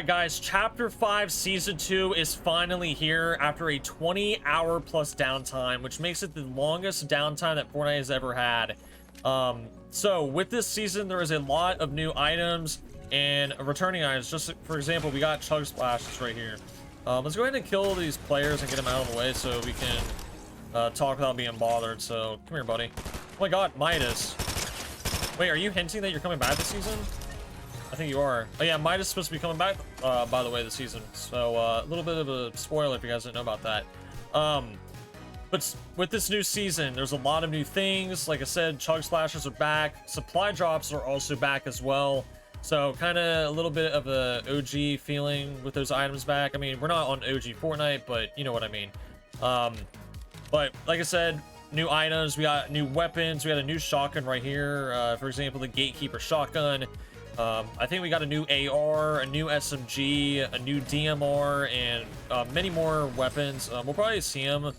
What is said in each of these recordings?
right, guys, chapter 5 season 2 is finally here after a 20-hour plus downtime, which makes it the longest downtime that Fortnite has ever had. So with this season, there is a lot of new items and returning items. Just for example, we got chug splashes right here. Let's go ahead and kill these players and get them out of the way so we can talk without being bothered. So come here, buddy. Oh my god, Midas. Wait, are you hinting that you're coming back this season? I think you are. Oh yeah, Midas is supposed to be coming back, by the way, this season. So a little bit of a spoiler if you guys didn't know about that. But with this new season, there's a lot of new things. Like I said, chug splashes are back. Supply drops are also back as well. So kind of a little bit of a OG feeling with those items back. I mean, we're not on OG Fortnite, but you know what I mean. But like I said, new items. We got new weapons. We got a new shotgun right here. For example, the Gatekeeper shotgun. I think we got a new AR, a new SMG, a new DMR, and many more weapons. We'll probably see them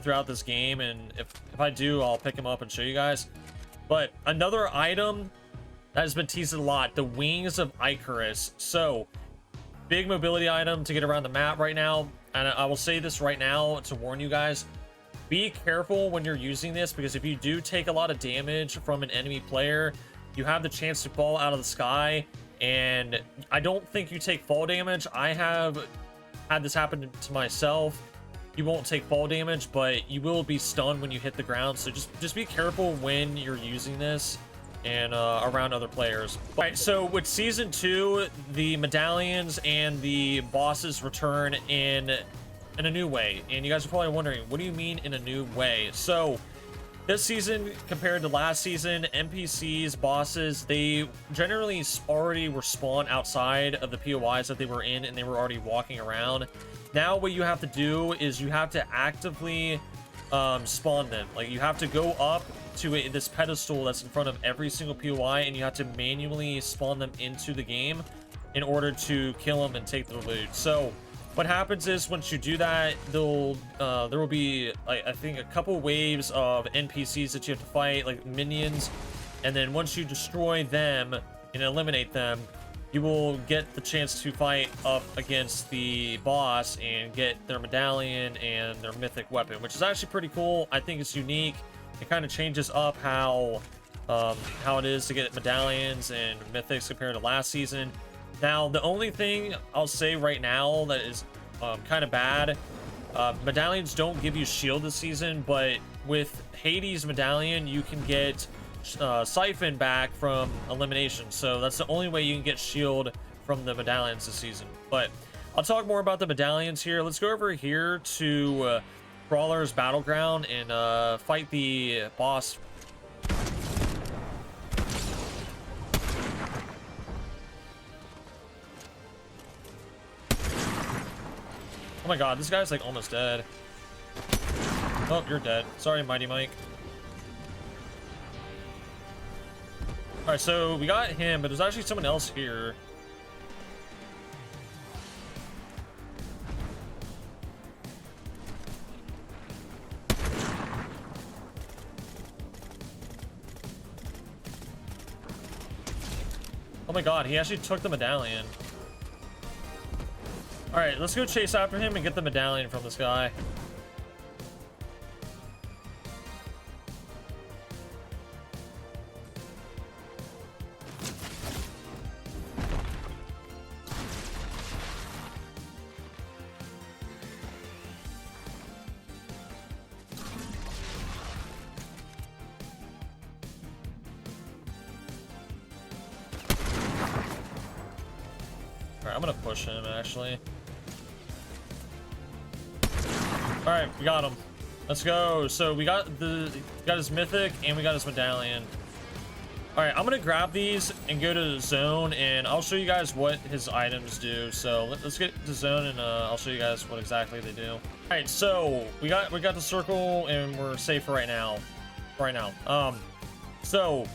throughout this game, and if I do, I'll pick them up and show you guys. But another item that has been teased a lot, the Wings of Icarus. So, big mobility item to get around the map right now, and I will say this right now to warn you guys. Be careful when you're using this, because if you do take a lot of damage from an enemy player, you have the chance to fall out of the sky, and I don't think you take fall damage. I have had this happen to myself. You won't take fall damage, but you will be stunned when you hit the ground, so just be careful when you're using this and around other players. All right, so with season 2, the medallions and the bosses return in a new way, and you guys are probably wondering, what do you mean in a new way? So this season, compared to last season, NPCs, bosses, they generally already were spawned outside of the POIs that they were in, and they were already walking around. Now what you have to do is you have to actively spawn them. Like, you have to go up to this pedestal that's in front of every single POI, and you have to manually spawn them into the game in order to kill them and take their loot. So what happens is, once you do that, there will be, I think, a couple waves of NPCs that you have to fight, like minions, and then once you destroy them and eliminate them, you will get the chance to fight up against the boss and get their medallion and their mythic weapon, which is actually pretty cool. I think it's unique. It kind of changes up how it is to get medallions and mythics compared to last season. Now, the only thing I'll say right now that is kind of bad, medallions don't give you shield this season, but with Hades' medallion, you can get Siphon back from elimination. So that's the only way you can get shield from the medallions this season. But I'll talk more about the medallions here. Let's go over here to Brawler's Battleground and fight the boss. Oh my god, this guy's like almost dead. Oh, you're dead. Sorry, Mighty Mike. Alright, so we got him, but there's actually someone else here. Oh my god, he actually took the medallion. Alright, let's go chase after him and get the medallion from this guy. Alright, I'm gonna push him, actually. All right, we got him. Let's go. So we got his mythic and we got his medallion. All right, I'm gonna grab these and go to zone, and I'll show you guys what his items do. So let's get to zone, and I'll show you guys what exactly they do. All right, so we got the circle, and we're safe for right now. So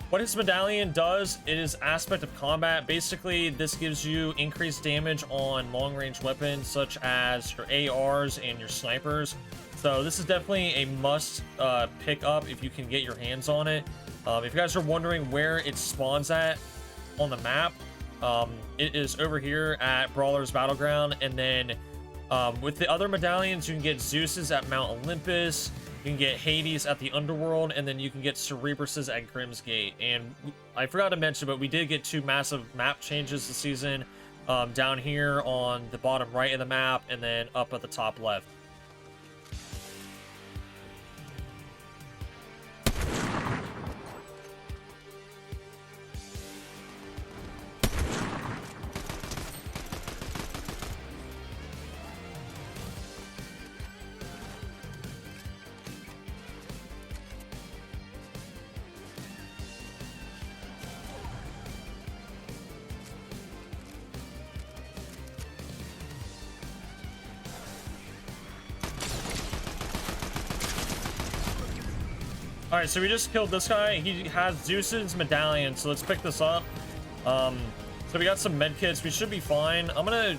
what his medallion does, it is aspect of combat. Basically, this gives you increased damage on long-range weapons such as your ARs and your snipers. So this is definitely a must pick up if you can get your hands on it. If you guys are wondering where it spawns at on the map, It is over here at Brawler's Battleground, and then with the other medallions, you can get Zeus's at Mount Olympus, you can get Hades at the Underworld, and then you can get Cerberus's at Grimsgate. And I forgot to mention, but we did get 2 massive map changes this season, down here on the bottom right of the map, and then up at the top left. All right, so we just killed this guy. He has Zeus's medallion, so let's pick this up. So we got some med kits. We should be fine. I'm gonna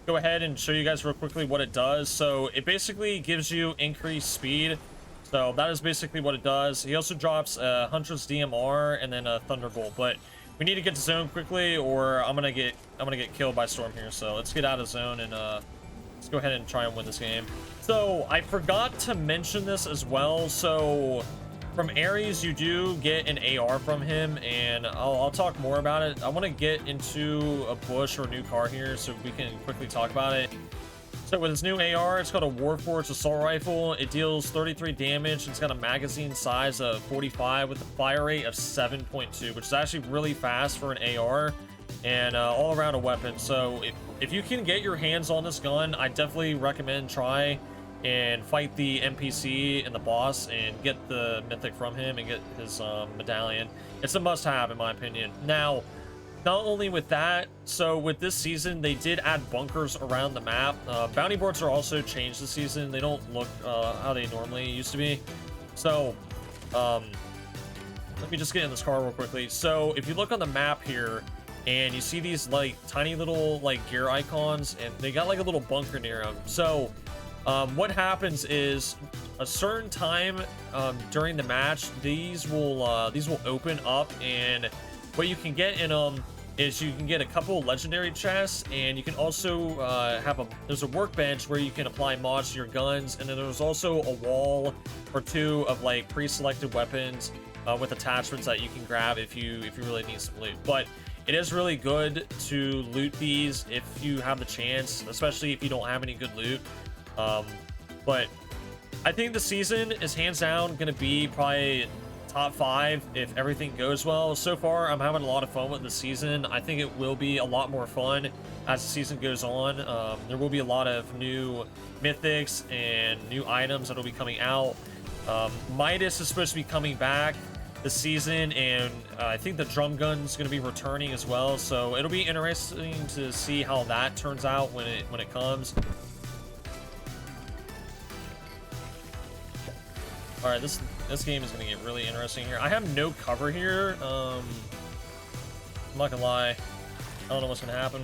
go ahead and show you guys real quickly what it does. So it basically gives you increased speed. So that is basically what it does. He also drops Huntress DMR and then a Thunderbolt. But we need to get to zone quickly, or I'm gonna get killed by Storm here. So let's get out of zone and let's go ahead and try and win this game. So I forgot to mention this as well. So from Ares, you do get an AR from him, and I'll talk more about it. I want to get into a bush or a new car here so we can quickly talk about it. So with his new AR, it's called a Warforged Assault Rifle. It deals 33 damage. It's got a magazine size of 45 with a fire rate of 7.2, which is actually really fast for an AR, and all around a weapon. So if you can get your hands on this gun, I definitely recommend try and fight the NPC and the boss and get the mythic from him and get his medallion. It's a must-have in my opinion. Now, not only with that, so with this season they did add bunkers around the map. Bounty boards are also changed this season. They don't look how they normally used to be. So let me just get in this car real quickly. So if you look on the map here and you see these like tiny little like gear icons, and they got like a little bunker near them. So what happens is a certain time during the match, these will open up, and what you can get in them is you can get a couple legendary chests, and you can also there's a workbench where you can apply mods to your guns, and then there's also a wall or 2 of like pre-selected weapons with attachments that you can grab if you really need some loot. But it is really good to loot these if you have the chance, especially if you don't have any good loot. But I think the season is hands down going to be probably top 5 if everything goes well. So far, I'm having a lot of fun with the season. I think it will be a lot more fun as the season goes on. There will be a lot of new mythics and new items that will be coming out. Midas is supposed to be coming back this season, and I think the drum gun's going to be returning as well. So it'll be interesting to see how that turns out when it comes. All right, this game is going to get really interesting here. I have no cover here. I'm not gonna lie, I don't know what's going to happen.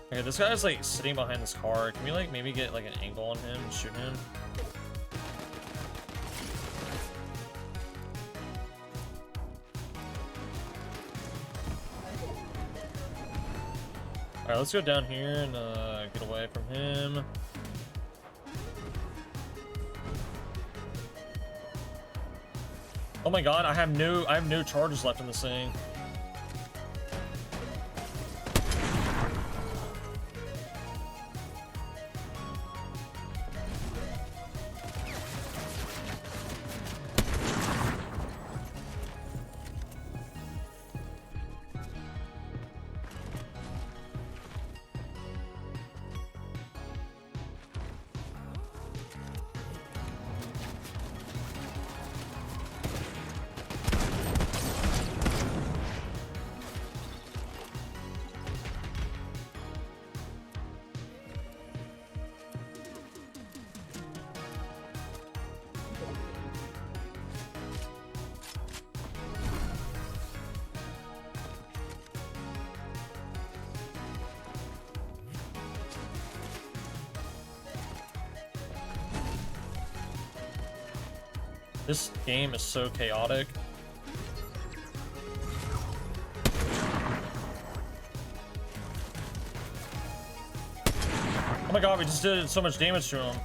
Okay, this guy's like sitting behind this car. Can we like maybe get like an angle on him and shoot him? All right, let's go down here and get away from him. Oh my god, I have no charges left in this thing. This game is so chaotic. Oh my god, we just did so much damage to him.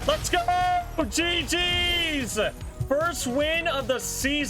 Let's go! GG's! First win of the season.